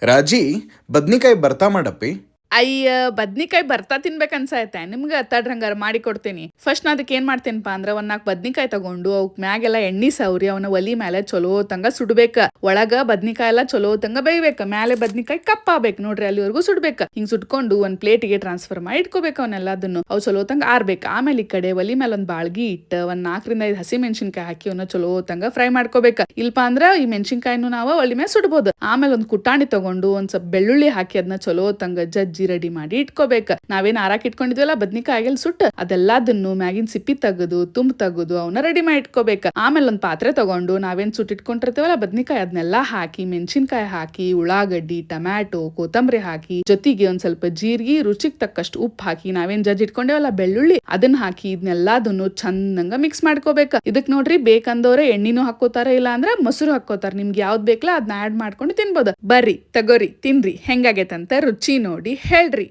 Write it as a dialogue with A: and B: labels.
A: ರಾಜಿ ಬದ್ನಿಕಾಯಿ ಬರ್ತಾ ಮಾಡಪ್ಪಿ.
B: ಅಯ್ಯ ಬದ್ನಿಕಾಯಿ ಬರ್ತಾ ತಿನ್ಬೇಕನ್ಸೈತೆ ನಿಮ್ಗೆ ತಡ್ರಿ ಹಂಗಾರ ಮಾಡಿ ಕೊಡ್ತೀನಿ. ಫಸ್ಟ್ ನಾ ಅದಕ್ಕೆ ಏನ್ ಮಾಡ್ತೇನಪ್ಪ ಅಂದ್ರ ಒಂದ್ ನಾಲ್ಕು ಬದ್ನಿಕಾಯಿ ತಗೊಂಡು ಅವಕ್ ಮ್ಯಾಗೆಲ್ಲ ಎಣ್ಣಿ ಸವ್ರಿ ಅವನ ಒಲಿ ಮೇಲೆ ಚಲೋ ತಂಗ ಸುಡ್ಬೇಕ. ಒಳಗ ಬದ್ನಿಕಾಯಿ ಎಲ್ಲ ಚಲೋ ತಂಗ ಬೇಯ್ಬೇಕ. ಮ್ಯಾಲೆ ಬದ್ನಿಕಾಯಿ ಕಪ್ಪಾಗ್ಬೇಕು ನೋಡ್ರಿ, ಅಲ್ಲಿವರೆಗೂ ಸುಡ್ಬೇಕ. ಹಿಂಗ್ ಸುಟ್ಕೊಂಡು ಒಂದ್ ಪ್ಲೇಟಿಗೆ ಟ್ರಾನ್ಸ್ಫರ್ ಮಾಡಿ ಇಟ್ಕೋಬೇಕು ಅವನ್ನೆಲ್ಲದನ್ನು. ಅವು ಚಲೋ ತಂಗ ಆರ್ಬೇಕು. ಆಮೇಲೆ ಈ ಕಡೆ ಒಲಿ ಮೇಲೆ ಒಂದ್ ಬಾಳ್ಗಿ ಇಟ್ಟ ಒಂದ್ 4 ರಿಂದ 5 ಹಸಿ ಮೆಣಸಿನ್ಕಾಯಿ ಹಾಕಿ ಅವನ್ನ ಚಲೋ ತಂಗ ಫ್ರೈ ಮಾಡ್ಕೋಬೇಕ. ಇಲ್ಪ ಅಂದ್ರ ಈ ಮೆಣಸಿನ್ಕಾಯಿನೂ ನಾವು ಒಲಿ ಮೇಲೆ ಸುಡ್ಬೋದು. ಆಮೇಲೆ ಒಂದ್ ಕುಟಾಣಿ ತಗೊಂಡು ಒಂದ್ ಸ್ವಲ್ಪ ಬೆಳ್ಳುಳ್ಳಿ ಹಾಕಿ ಅದನ್ನ ಚಲೋ ತಂಗ ಜಜ್ಜಿ ರೆಡಿ ಮಾಡಿ ಇಟ್ಕೋಬೇಕ. ನಾವೇನ್ ಆರಾಕ್ ಇಟ್ಕೊಂಡಿದ್ವಲ್ಲ ಬದ್ನಿಕಾಯಿಗೆಲ್ ಸುಟ್ಟ ಅದೆಲ್ಲಾದನ್ನು ಮ್ಯಾಗಿನ್ ಸಿಪ್ಪಿ ತೆಗೆದು ತುಂಬ ತೆಗೆದು ಅವನ್ನ ರೆಡಿ ಮಾಡಿ ಇಟ್ಕೋಬೇಕ. ಆಮೇಲೆ ಒಂದ್ ಪಾತ್ರೆ ತಗೊಂಡು ನಾವೇನ್ ಸುಟ್ಟಿಟ್ಕೊಂಡಿರ್ತೀವಲ್ಲ ಬದ್ನಿಕಾಯಿ ಅದನ್ನೆಲ್ಲಾ ಹಾಕಿ ಮೆಣಸಿನ್ಕಾಯಿ ಹಾಕಿ ಉಳ್ಳಾಗಡ್ಡಿ ಟೊಮ್ಯಾಟೊ ಕೊತ್ತಂಬರಿ ಹಾಕಿ ಜೊತೆಗೆ ಒಂದ್ ಸ್ವಲ್ಪ ಜೀರಿಗೆ ರುಚಿಗೆ ತಕ್ಕಷ್ಟು ಉಪ್ಪು ಹಾಕಿ ನಾವೇನ್ ಜಜ್ಜಿ ಇಟ್ಕೊಂಡೇವಲ್ಲ ಬೆಳ್ಳುಳ್ಳಿ ಅದನ್ನ ಹಾಕಿ ಇದನ್ನೆಲ್ಲಾದನ್ನು ಚಂದಂಗ ಮಿಕ್ಸ್ ಮಾಡ್ಕೋಬೇಕ. ಇದಕ್ ನೋಡ್ರಿ ಬೇಕಂದವ್ರೆ ಎಣ್ಣಿನೂ ಹಾಕೋತಾರ, ಇಲ್ಲ ಅಂದ್ರ ಮೊಸರು ಹಾಕೋತಾರ. ನಿಮ್ಗೆ ಯಾವ್ದ್ ಬೇಕಲ್ಲ ಅದನ್ನ ಆಡ್ ಮಾಡ್ಕೊಂಡು ತಿನ್ಬೋದು. ಬರ್ರಿ ತಗೋರಿ ತಿನ್ರಿ ಹೆಂಗಾಗೈತಂತ ರುಚಿ ನೋಡಿ ಹೇಳ್ರಿ.